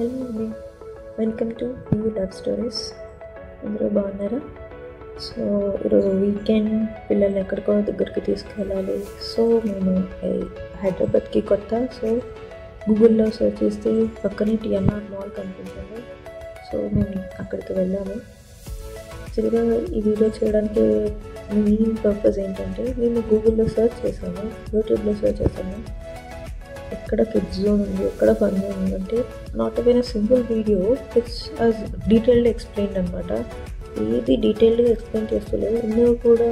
Hello అండి, welcome to new love stories. అందరూ బాగున్నారా? సో ఈరోజు వీకెండ్, పిల్లల్ని ఎక్కడికో దగ్గరికి తీసుకెళ్ళాలి. సో మేము హైదరాబాద్కి కొత్త. సో గూగుల్లో సెర్చ్ చేస్తే పక్కనే టిఎన్ఆర్ మాల్ కనిపించింది. సో మేము అక్కడికి వెళ్ళాము. యాక్చువల్గా ఈ వీడియో చేయడానికి మెయిన్ పర్పస్ ఏంటంటే, మేము గూగుల్లో సెర్చ్ చేసాము, యూట్యూబ్లో సెర్చ్ చేసాము, ఎక్కడ కిడ్స్ జోన్ ఉంది, ఎక్కడ ఫన్ జోన్ ఉంది అంటే not even a simple video, it's as detailed explain అనమాట. ఏది డీటెయిల్డ్గా ఎక్స్ప్లెయిన్ చేస్తలేదు, ఇందులో కూడా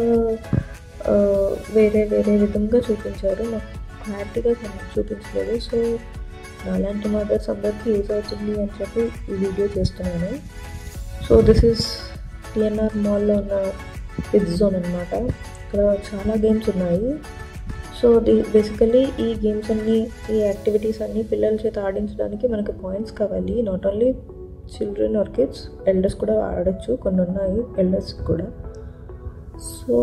వేరే విధంగా చూపించారు. నాకు క్లారిటీగా చూపించలేదు. సో అలాంటి మదర్స్ అందరికీ యూజ్ అవుతుంది అని చెప్పి ఈ వీడియో చేస్తున్నాను. సో దిస్ ఈస్ టిఎన్ఆర్ మాల్లో ఉన్న కిడ్స్ జోన్ అనమాట. ఇక్కడ చాలా గేమ్స్ ఉన్నాయి. సో బేసికలీ ఈ గేమ్స్ అన్నీ, ఈ యాక్టివిటీస్ అన్నీ పిల్లల చేత ఆడించడానికి మనకు పాయింట్స్ కావాలి. Not only children or kids, elders కూడా ఆడచ్చు. కొన్ని ఉన్నాయి ఎల్డర్స్ కూడా. సో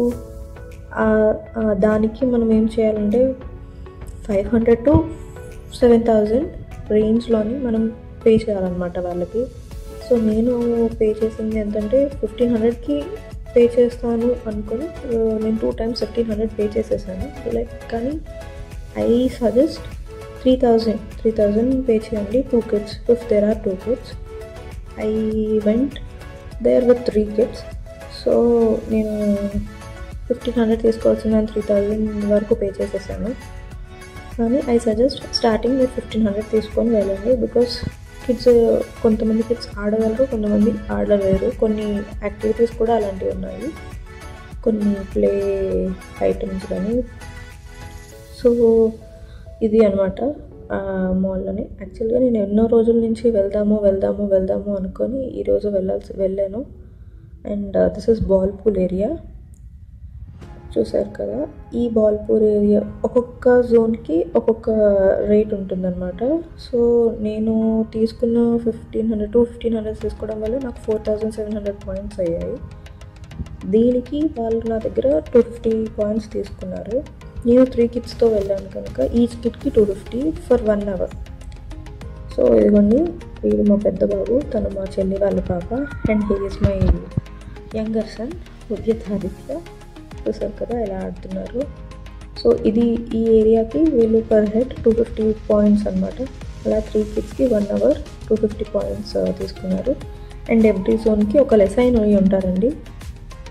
దానికి మనం ఏం చేయాలంటే 500 to 7,000 రేంజ్లోని మనం పే చేయాలన్నమాట వాళ్ళకి. సో నేను పే చేసింది ఎంతంటే 1,500కి పే చేస్తాను అనుకొని నేను 2 times 1,500 పే చేసేసాను. కానీ ఐ సజెస్ట్ 3,000 పే చేయండి, 2 kids. If there are 2 kids, I went there with 3 kids. So నేను 1,500 తీసుకోవాల్సిన 3,000 వరకు పే చేసేసాను. కానీ ఐ సజెస్ట్ స్టార్టింగ్ మీరు 1,500 తీసుకొని వెళ్ళండి. బికాస్ కిడ్స్, కొంతమంది కిడ్స్ ఆడగలరు, కొంతమంది ఆడలేరు. కొన్ని యాక్టివిటీస్ కూడా అలాంటివి ఉన్నాయి, కొన్ని ప్లే ఐటమ్స్ కానీ. సో ఇది అనమాట మాల్లోనే. యాక్చువల్గా నేను ఎన్నో రోజుల నుంచి వెళ్దాము అనుకొని ఈరోజు వెళ్ళాను. And this is ball pool area. చూసారు కదా, ఈ బాల్పూర్ ఏరియా ఒక్కొక్క జోన్కి ఒక్కొక్క రేట్ ఉంటుందన్నమాట. సో నేను తీసుకున్న 1,500 తీసుకోవడం వల్ల నాకు 4,700 పాయింట్స్ అయ్యాయి. దీనికి వాళ్ళు నా దగ్గర 250 పాయింట్స్ తీసుకున్నారు. నేను 3 kidsతో వెళ్ళాను కనుక ఈచ్ కిడ్కి 250 ఫర్ 1 hour. సో ఇదిగోండి, వీడు మా పెద్ద బాబు, తను మా చెల్లి వాళ్ళ పాప, and he is my younger son Udyataditya. చూసారు కదా ఎలా ఆడుతున్నారు. సో ఈ ఏరియాకి వీళ్ళు పర్ హెడ్ 250 పాయింట్స్ అనమాట. అలా 3 kidsకి 1 hour 250 పాయింట్స్ తీసుకున్నారు. అండ్ ఎవ్రీ జోన్కి ఒక లెసైన్ అయి ఉంటారండి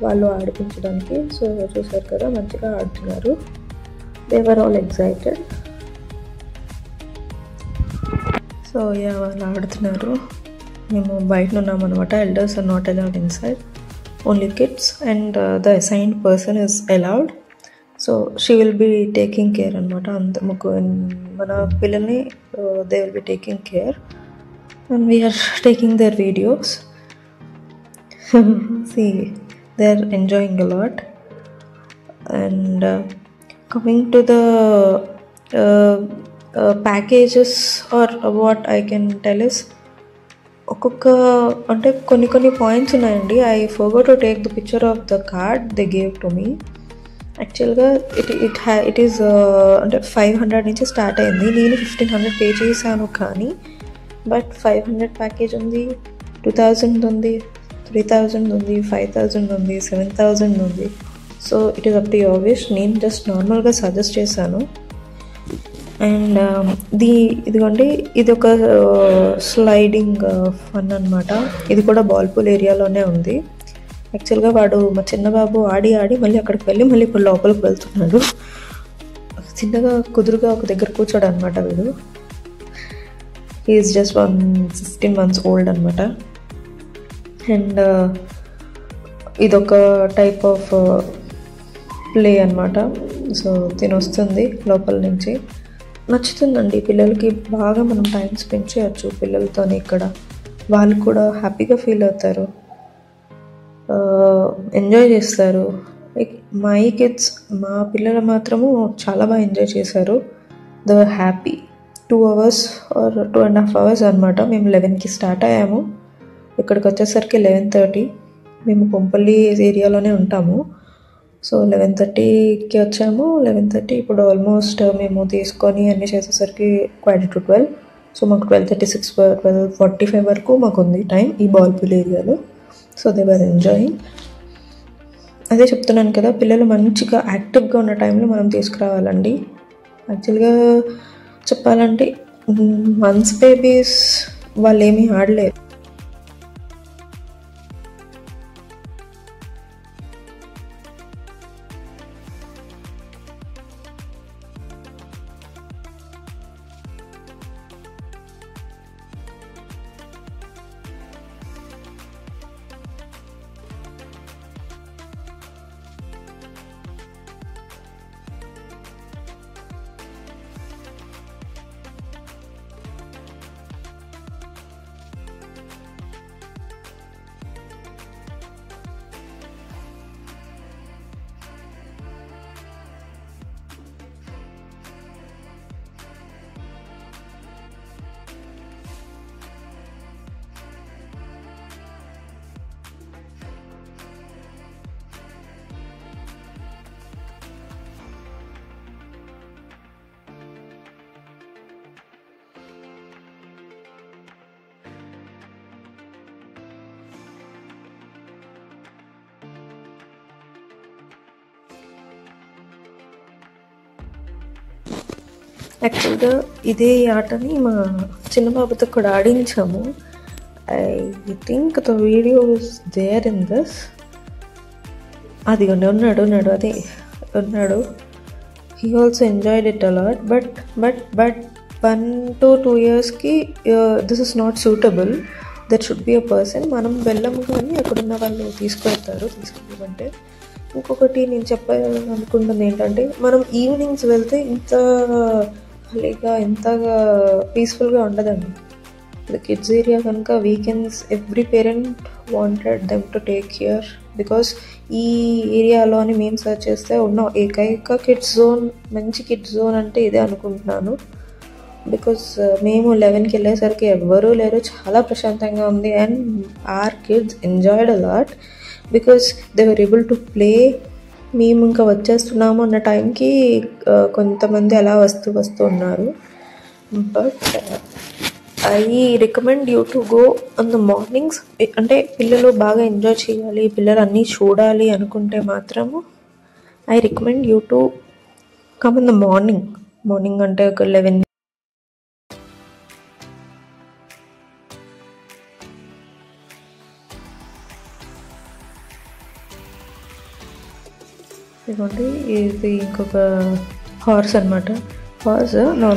వాళ్ళు ఆడిపించడానికి. సో చూసారు కదా, మంచిగా ఆడుతున్నారు. They were all excited. So వాళ్ళు ఆడుతున్నారు. మేము బయట ఉన్నామన్నమాట. Elders are not allowed inside, only kids, and the assigned person is allowed. So she will be taking care anamata. Mana pillani they will be taking care, and we are taking their videos. See, they are enjoying a lot. And coming to the packages, or what I can tell is, ఒక్కొక్క అంటే కొన్ని points ఉన్నాయండి. I forgot to take the picture of the card they gave to me. యాక్చువల్గా it is అంటే 500 నుంచి start అయింది. నేను 1,500 pay చేశాను. కానీ బట్ 500 ప్యాకేజ్ ఉంది, 2,000 ఉంది, 3,000 ఉంది, 5,000 ఉంది, 7,000 ఉంది. So it is up to your wish. నేను జస్ట్ నార్మల్గా సజెస్ట్ చేశాను. అండ్ ఇదిగోండి, ఇది ఒక స్లైడింగ్ ఫన్ అనమాట. ఇది కూడా బాల్పూల్ ఏరియాలోనే ఉంది. యాక్చువల్గా వాడు, మా చిన్న బాబు, ఆడి మళ్ళీ అక్కడికి వెళ్ళి మళ్ళీ ఇప్పుడు లోపలికి వెళ్తున్నాడు. చిన్నగా కుదురుగా ఒక దగ్గర కూర్చోడు అనమాట వీడు. హీఈస్ జస్ట్ 15 months ఓల్డ్ అనమాట. అండ్ ఇదొక టైప్ ఆఫ్ ప్లే అనమాట. సో తినొస్తుంది లోపల నుంచి. నచ్చుతుందండి పిల్లలకి. బాగా మనం టైం స్పెండ్ చేయొచ్చు పిల్లలతోనే. ఇక్కడ వాళ్ళు కూడా హ్యాపీగా ఫీల్ అవుతారు, ఎంజాయ్ చేస్తారు. లైక్ మై కిడ్స్, మా పిల్లలు మాత్రము చాలా బాగా ఎంజాయ్ చేశారు. They were happy. 2 hours or 2.5 hours అనమాట. మేము 11కి స్టార్ట్ అయ్యాము. ఇక్కడికి వచ్చేసరికి 11:30. మేము కొంపల్లి ఏరియాలోనే ఉంటాము. సో 11:30కి వచ్చాము. 11:30 ఇప్పుడు ఆల్మోస్ట్ మేము తీసుకొని అన్నీ చేసేసరికి 11:45. సో మాకు 12:36 12:45 వరకు మాకు ఉంది టైం ఈ బాల్పూల్ ఏరియాలో. So they were enjoying. అదే చెప్తున్నాను కదా, పిల్లలు మంచిగా యాక్టివ్గా ఉన్న టైంలో మనం తీసుకురావాలండి. యాక్చువల్గా చెప్పాలంటే మంత్స్ బేబీస్ వాళ్ళు ఏమీ ఆడలేరు. యాక్చువల్గా ఇదే ఆటని మా చిన్న బాబుతో కూడా ఆడించాము. I think the video is there in this. అది ఉన్నాడు అదే ఉన్నాడు. He also enjoyed it a lot. But 1 to 2 yearsకి this is not suitable. That should be a person. మనం వెళ్ళము కానీ అక్కడున్న వాళ్ళు తీసుకెళ్ళమంటే. ఇంకొకటి నేను చెప్పాలనుకుంటుంది ఏంటంటే, మనం ఈవినింగ్స్ వెళ్తే ఇంత ఖాళీగా ఇంతగా పీస్ఫుల్గా ఉండదండి. ద కిడ్స్ ఏరియా కనుక weekends every parent wanted them to take care. Because ఈ ఏరియాలోని మేము సర్చ్ చేస్తే ఉన్న ఏకైక కిడ్స్ జోన్, మంచి కిడ్స్ జోన్ అంటే ఇదే అనుకుంటున్నాను. బికాస్ మేము 11కి వెళ్ళేసరికి ఎవ్వరూ లేరు, చాలా ప్రశాంతంగా ఉంది. And our kids enjoyed a lot because they were able to play. మేము ఇంకా వచ్చేస్తున్నాము అన్న టైంకి కొంతమంది అలా వస్తూ ఉన్నారు. But I recommend you to go on the mornings. అంటే పిల్లలు బాగా ఎంజాయ్ చేయాలి, పిల్లలు అన్నీ చూడాలి అనుకుంటే మాత్రము I recommend you to come in the morning అంటే ఒక 11. ఇదిగోండి, ఇది ఇంకొక హార్స్ అనమాట. హార్స్ నో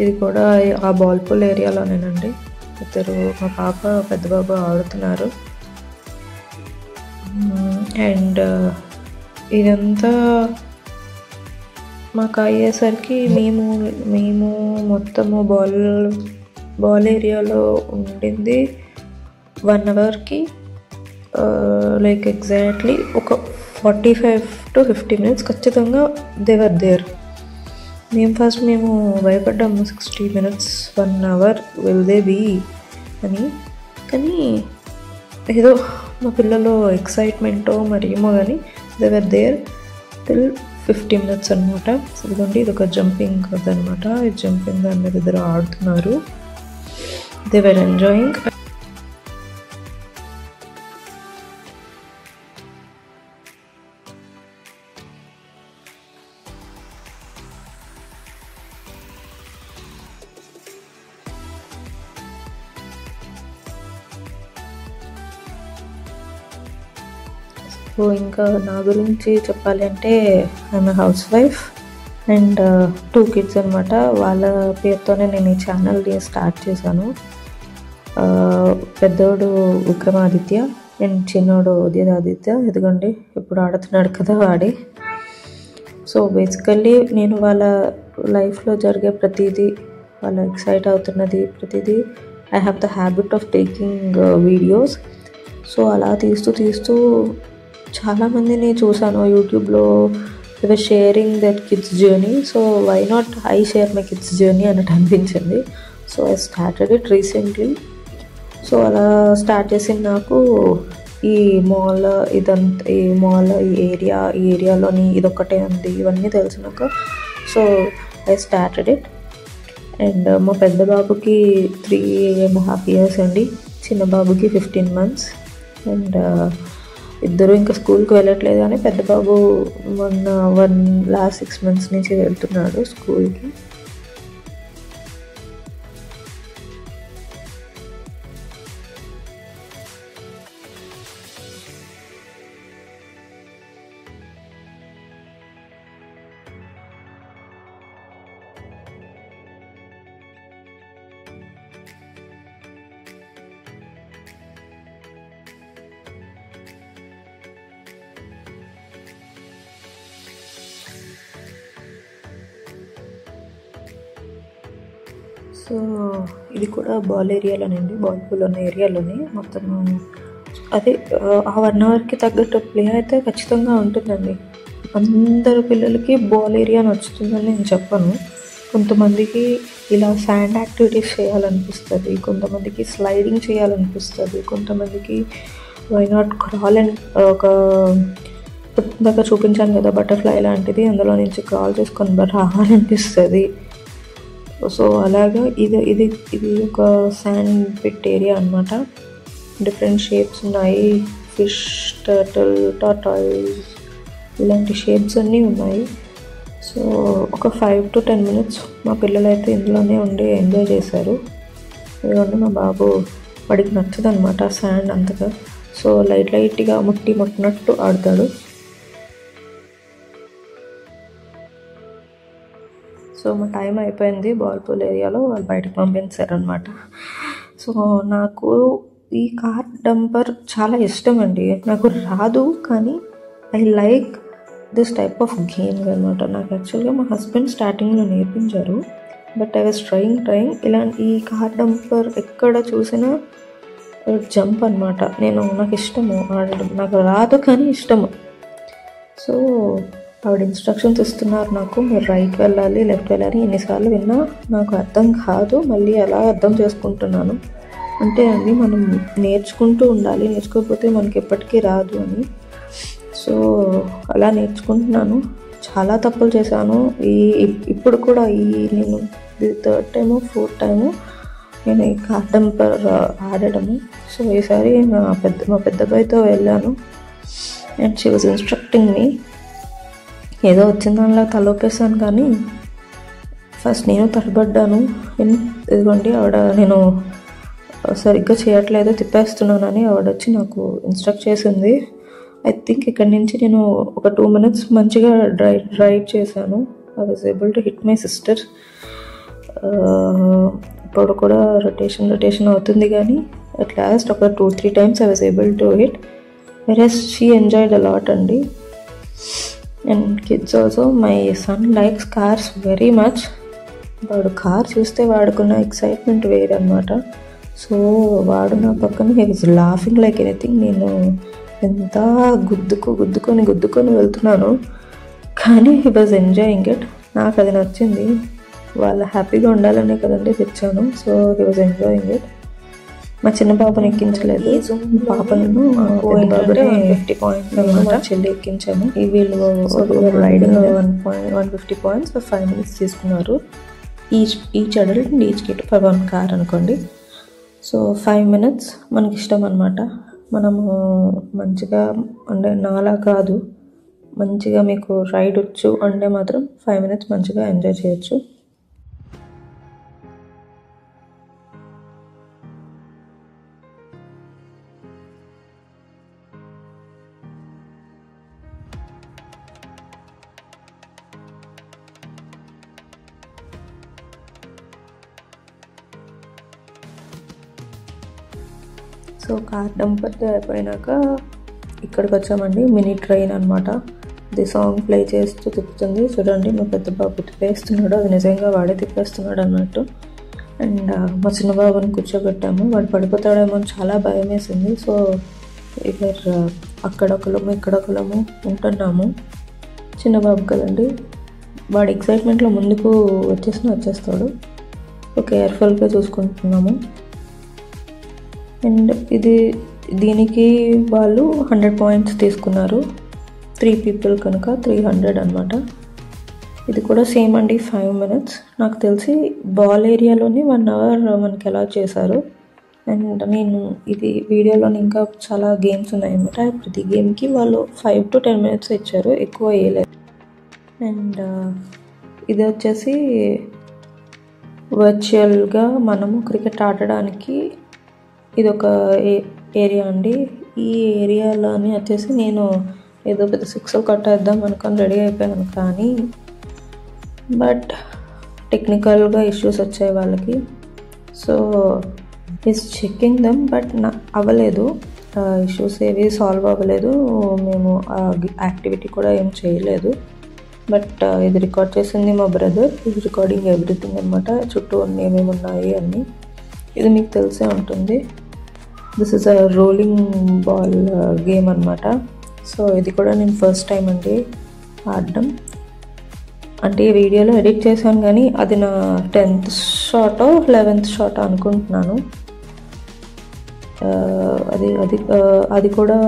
ఇది కూడా ఆ బాల్పూల్ ఏరియాలోనేనండి. ఇద్దరు మా పాప పెద్ద బాబు ఆడుతున్నారు. అండ్ ఇదంతా మాకు అయ్యేసరికి మేము మొత్తము బాల్ ఏరియాలో ఉండింది 1 అవర్కి లైక్ ఎగ్జాక్ట్లీ ఒక 45 to 50 minutes ఖచ్చితంగా దే వర్ దేర్. మేము భయపడ్డాము 60 minutes 1 hour will they be అని. కానీ ఏదో మా పిల్లలు ఎక్సైట్మెంటో మరి ఏమో కానీ they were there till 50 minutes అనమాట. ఇదిగోండి, ఇది ఒక జంపింగ్ అనమాట. ఈ జంపింగ్ దాని మీద ఇద్దరు ఆడుతున్నారు. They were enjoying. సో ఇంకా నా గురించి చెప్పాలి అంటే I'm a house wife and 2 kids అనమాట. వాళ్ళ పేరుతోనే నేను ఈ ఛానల్ని స్టార్ట్ చేశాను. పెద్దోడు విక్రమాదిత్య అండ్ చిన్నోడు ఉదయాదిత్య. ఇదిగోండి ఇప్పుడు ఆడుతున్నాడు కదా వాడే. సో బేసికల్లీ నేను వాళ్ళ లైఫ్లో జరిగే ప్రతిదీ, వాళ్ళు ఎక్సైట్ అవుతున్నది ప్రతిదీ I have the habit of taking videos. So అలా తీస్తూ చాలామందిని చూసాను యూట్యూబ్లో. They were sharing that kids journey. So why not I share my kids journey అన్నట్టు అనిపించింది. So I started it recently. So అలా స్టార్ట్ చేసిన నాకు ఈ మాల్ ఈ ఏరియాలోని ఇదొక్కటే ఉంది ఇవన్నీ తెలిసినాక so I started it. And మా పెద్ద బాబుకి 3.5 years అండి, చిన్న బాబుకి 15 months. అండ్ ఇద్దరు ఇంకా స్కూల్కి వెళ్ళట్లేదు, కానీ పెద్ద బాబు లాస్ట్ 6 months నుంచి వెళ్తున్నాడు స్కూల్కి. సో ఇది కూడా బాల్ ఏరియాలోనండి, బాల్ పూల్ ఉన్న ఏరియాలోనే మొత్తం. అదే ఆ 1 hourకి తగ్గట్టు ప్లే అయితే ఖచ్చితంగా ఉంటుందండి. అందరు పిల్లలకి బాల్ ఏరియా నచ్చుతుందని నేను చెప్పను. కొంతమందికి ఇలా శాండ్ యాక్టివిటీస్ చేయాలనిపిస్తుంది, కొంతమందికి స్లైడింగ్ చేయాలనిపిస్తుంది, కొంతమందికి వై నాట్ క్రాల్ అండ్ ఒక ఇందాక చూపించాను కదా బటర్ఫ్లై లాంటిది, అందులో నుంచి క్రాల్ చేసుకొని రావాలనిపిస్తుంది. సో అలాగా ఇది ఒక శాండ్ పిట్ ఏరియా అనమాట. డిఫరెంట్ షేప్స్ ఉన్నాయి, ఫిష్, టర్టిల్, టార్టాయిస్, ఇలాంటి షేప్స్ అన్నీ ఉన్నాయి. సో ఒక 5 to 10 minutes మా పిల్లలైతే ఇందులోనే ఉండి ఎంజాయ్ చేశారు. ఇదిగోండి మా బాబు, వాడికి నచ్చదనమాట శాండ్ అంతగా, సో లైట్గా ముట్టినట్టు ఆడతాడు. సో మా టైం అయిపోయింది బాల్ పూల్ ఏరియాలో, వాళ్ళు బయటకు పంపించారనమాట. సో నాకు ఈ కార్ డంపర్ చాలా ఇష్టం అండి. నాకు రాదు, కానీ I like this type of games అనమాట. నాకు యాక్చువల్గా మా హస్బెండ్ స్టార్టింగ్లో నేర్పించారు, బట్ ఐ వాజ్ ట్రయింగ్ ఇలాంటి ఈ కార్ డంపర్ ఎక్కడ చూసినా జంప్ అనమాట. నాకు ఇష్టము ఆడడం, నాకు రాదు కానీ ఇష్టము. సో ఆవిడ ఇన్స్ట్రక్షన్స్ ఇస్తున్నారు నాకు, మీరు రైట్ వెళ్ళాలి, లెఫ్ట్ వెళ్ళాలి. ఎన్నిసార్లు విన్నా నాకు అర్థం కాదు, మళ్ళీ అలా అర్థం చేసుకుంటున్నాను. అంటే అండి మనం నేర్చుకుంటూ ఉండాలి, నేర్చుకోకపోతే మనకి ఎప్పటికీ రాదు అని. సో అలా నేర్చుకుంటున్నాను. చాలా తప్పులు చేశాను. ఇప్పుడు కూడా నేను 3rd time 4th time నేను ఈ కార్ డంపర్ ఆడడము. సో ఈసారి మా పెద్ద అబ్బాయితో వెళ్ళాను, అండ్ షీ వాజ్ ఇన్స్ట్రక్టింగ్ మీ. ఏదో వచ్చిన దానిలా తలొప్పేసాను, కానీ ఫస్ట్ నేను తడబడ్డాను. ఇదిగోండి ఆవిడ నేను సరిగ్గా చేయట్లేదు, తిప్పేస్తున్నానని ఆవిడ వచ్చి నాకు ఇన్స్ట్రక్ట్ చేసింది. ఐ థింక్ ఇక్కడి నుంచి నేను ఒక 2 minutes మంచిగా డ్రైవ్ చేశాను. I was able to hit my sister. ఇప్పుడు కూడా రొటేషన్ అవుతుంది, కానీ అట్ లాస్ట్ ఒక 2-3 times I was able to hit. Versus she enjoyed a lot అండి. And kids also, my son likes cars very much. వాడు car చూస్తే వాడుకున్న excitement వేరే అనమాట. సో వాడు నా పక్కన he was laughing like anything. నేను ఎంత గుద్దుకొని వెళ్తున్నాను, కానీ హీ వాజ్ ఎంజాయింగ్ ఇట్. నాకు అది నచ్చింది, వాళ్ళు హ్యాపీగా ఉండాలనే కదండి తెచ్చాను. So he was enjoying it. మా చిన్న పాపను ఎక్కించలేదు, పాపను పెద్ద బాబుని 50 points అనమాట చెల్లి ఎక్కించాము. వీళ్ళు రైడింగ్ 150 points 5 minutes తీసుకున్నారు. Each adult and each kid for 1 car అనుకోండి. సో 5 minutes మనకి ఇష్టం అనమాట. మనము మంచిగా అంటే నాలా కాదు, మంచిగా మీకు రైడ్ వచ్చు అంటే మాత్రం 5 minutes మంచిగా ఎంజాయ్ చేయొచ్చు. సో కార్ డంపర్ అయిపోయినాక ఇక్కడికి వచ్చామండి. మినీ ట్రైన్ అనమాట. ఇది సాంగ్ ప్లే చేస్తూ తిప్పుతుంది. చూడండి మా పెద్ద బాబు తిప్పేస్తున్నాడు, అది నిజంగా వాడే తిప్పేస్తున్నాడు అన్నట్టు. అండ్ మా చిన్న బాబుని కూర్చోబెట్టాము. వాడు పడిపోతాడేమో అని చాలా భయం వేసింది. సో ఇక్కడ అక్కడొకలము ఇక్కడొకలము ఉంటున్నాము. చిన్న బాబు కదండి, వాడి ఎక్సైట్మెంట్లో ముందుకు వచ్చేస్తాడు. సో కేర్ఫుల్గా చూసుకుంటున్నాము. అండ్ దీనికి వాళ్ళు 100 points తీసుకున్నారు. 3 people కనుక 300 అనమాట. ఇది కూడా సేమ్ అండి, 5 minutes. నాకు తెలిసి బాల్ ఏరియాలోనే 1 hour మనకి అలా చేశారు. అండ్ నేను ఇది వీడియోలో ఇంకా చాలా గేమ్స్ ఉన్నాయన్నమాట. ప్రతి గేమ్కి వాళ్ళు 5 to 10 minutes ఇచ్చారు, ఎక్కువ వేయలేదు. అండ్ ఇది వచ్చేసి వర్చువల్గా మనము క్రికెట్ ఆడడానికి ఇది ఒక ఏరియా అండి. ఈ ఏరియాలోని వచ్చేసి నేను ఏదో పెద్ద 6 కొట్టేద్దాం అనుకొని రెడీ అయిపోయాను, కానీ బట్ టెక్నికల్గా ఇష్యూస్ వచ్చాయి వాళ్ళకి. So is checking them, but అవ్వలేదు, ఇష్యూస్ ఏవి సాల్వ్ అవ్వలేదు. మేము యాక్టివిటీ కూడా ఏం చేయలేదు. బట్ ఇది రికార్డ్ చేసింది మా బ్రదర్. ఇది రికార్డింగ్ ఎవ్రీథింగ్ అనమాట, చుట్టూ ఏమేమి ఉన్నాయి అన్నీ. ఇది మీకు తెలిసే ఉంటుంది. This is a rolling ball game అనమాట. సో ఇది కూడా నేను ఫస్ట్ టైం అండి ఆడడం. అంటే ఈ వీడియోలో ఎడిట్ చేశాను, కానీ అది నా 10th షాటో 11th షాటో అనుకుంటున్నాను. అది కూడా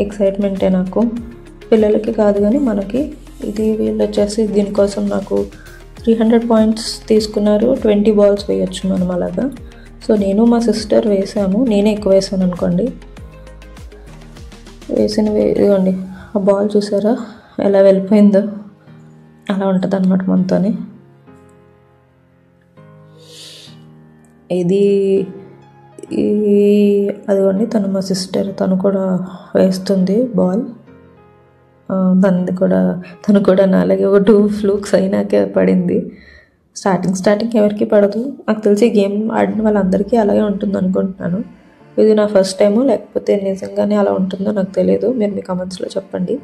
ఎక్సైట్మెంటే నాకు. పిల్లలకి కాదు కానీ మనకి. ఇది వీళ్ళు వచ్చేసి దీనికోసం నాకు 300 points తీసుకున్నారు. 20 balls వేయచ్చు మనం అలాగా. సో నేను మా సిస్టర్ వేసాము, నేనే ఎక్కువ వేసాను అనుకోండి. ఇదిగోండి ఆ బాల్ చూసారా ఎలా వెళ్ళిపోయిందో, అలా ఉంటుంది అన్నమాట మనతోనే. అదిగోండి తను మా సిస్టర్, తను కూడా వేస్తుంది బాల్. తను కూడా నాలాగే ఒక 2 flukes అయినాకే పడింది. స్టార్టింగ్ ఎవరికి పడదు. నాకు తెలిసి గేమ్ ఆడిన వాళ్ళందరికీ అలాగే ఉంటుంది అనుకుంటున్నాను. ఇది నా ఫస్ట్ టైము, లేకపోతే నిజంగానే అలా ఉంటుందో నాకు తెలియదు. మీరు మీ కామెంట్స్లో చెప్పండి.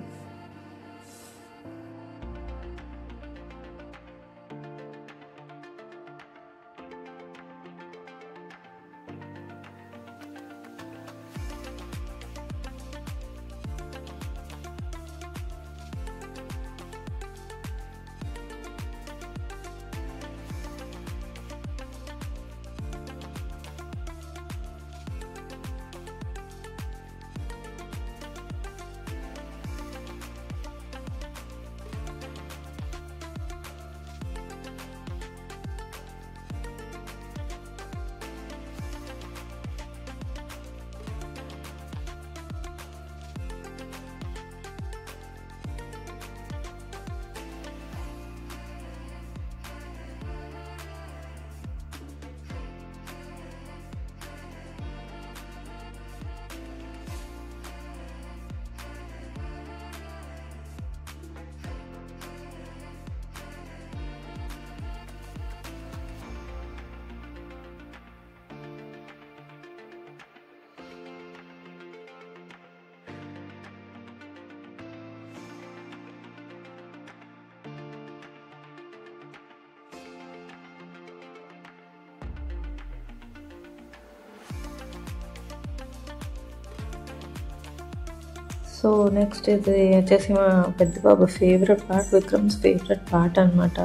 సో నెక్స్ట్ ఇది వచ్చేసి మా పెద్ద బాబు favourite part, Vikram's favourite part అనమాట.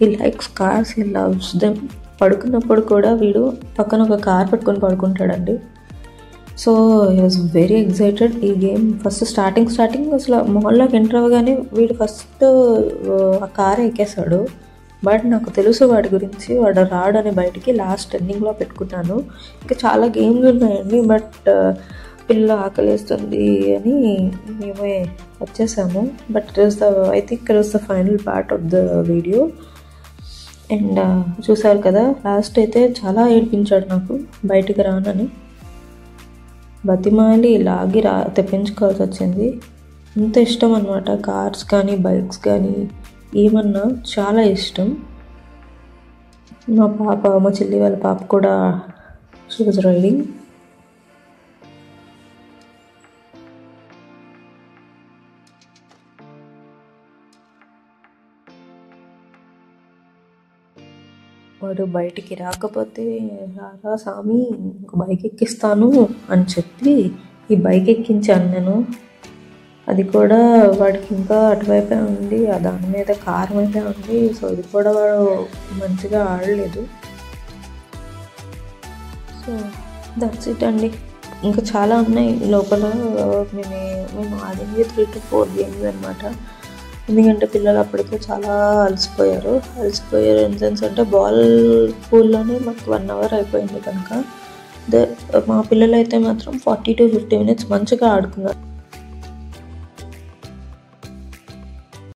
He likes cars, he loves them. పడుకున్నప్పుడు కూడా వీడు పక్కన ఒక కార్ పెట్టుకొని పడుకుంటాడండి. So he was very excited. ఈ గేమ్ ఫస్ట్ స్టార్టింగ్ అసలు మాల్లోకి ఎంటర్ అవ్వగానే వీడు ఫస్ట్ ఆ కార్ ఎక్కేశాడు. బట్ నాకు తెలుసు వాడి గురించి, వాడు రాడని బయటికి లాస్ట్ ఎండింగ్లో పెట్టుకున్నాను. ఇంకా చాలా గేమ్స్ ఉన్నాయండి, బట్ పిల్ల ఆకలిస్తుంది అని మేమే వచ్చేసాము. But I think it was the final part of the video. And చూసారు కదా, లాస్ట్ అయితే చాలా ఏడిపించాడు నాకు బయటికి రానని. బతిమాలి లాగి తెప్పించుకోవాల్సి వచ్చింది. అంత ఇష్టం అనమాట కార్స్ కానీ బైక్స్ కానీ ఏమన్నా చాలా ఇష్టం. మా చెల్లి వాళ్ళ పాప కూడా షీ వాజ్ రైడింగ్. వాడు బయటికి రాకపోతే రారా సామి బైక్ ఎక్కిస్తాను అని చెప్పి ఈ బైక్ ఎక్కించాను నేను. అది కూడా వాడికి ఇంకా అటువైపే ఉంది, దాని మీద కారు అయితే ఉంది. సో ఇది కూడా వాడు మంచిగా ఆడలేదు. సో దట్స్ ఇట్ అండి. ఇంకా చాలా ఉన్నాయి లోపల. మేము ఆడింది 3 to 4 గేమ్స్ అనమాట. ఎందుకంటే పిల్లలు అప్పటికే చాలా అలసిపోయారు ఇన్ సెన్స్ అంటే బాల్ పూల్లోనే మాకు 1 అవర్ అయిపోయింది కనుక మా పిల్లలు అయితే మాత్రం 40 to 50 minutes మంచిగా ఆడుకున్నారు.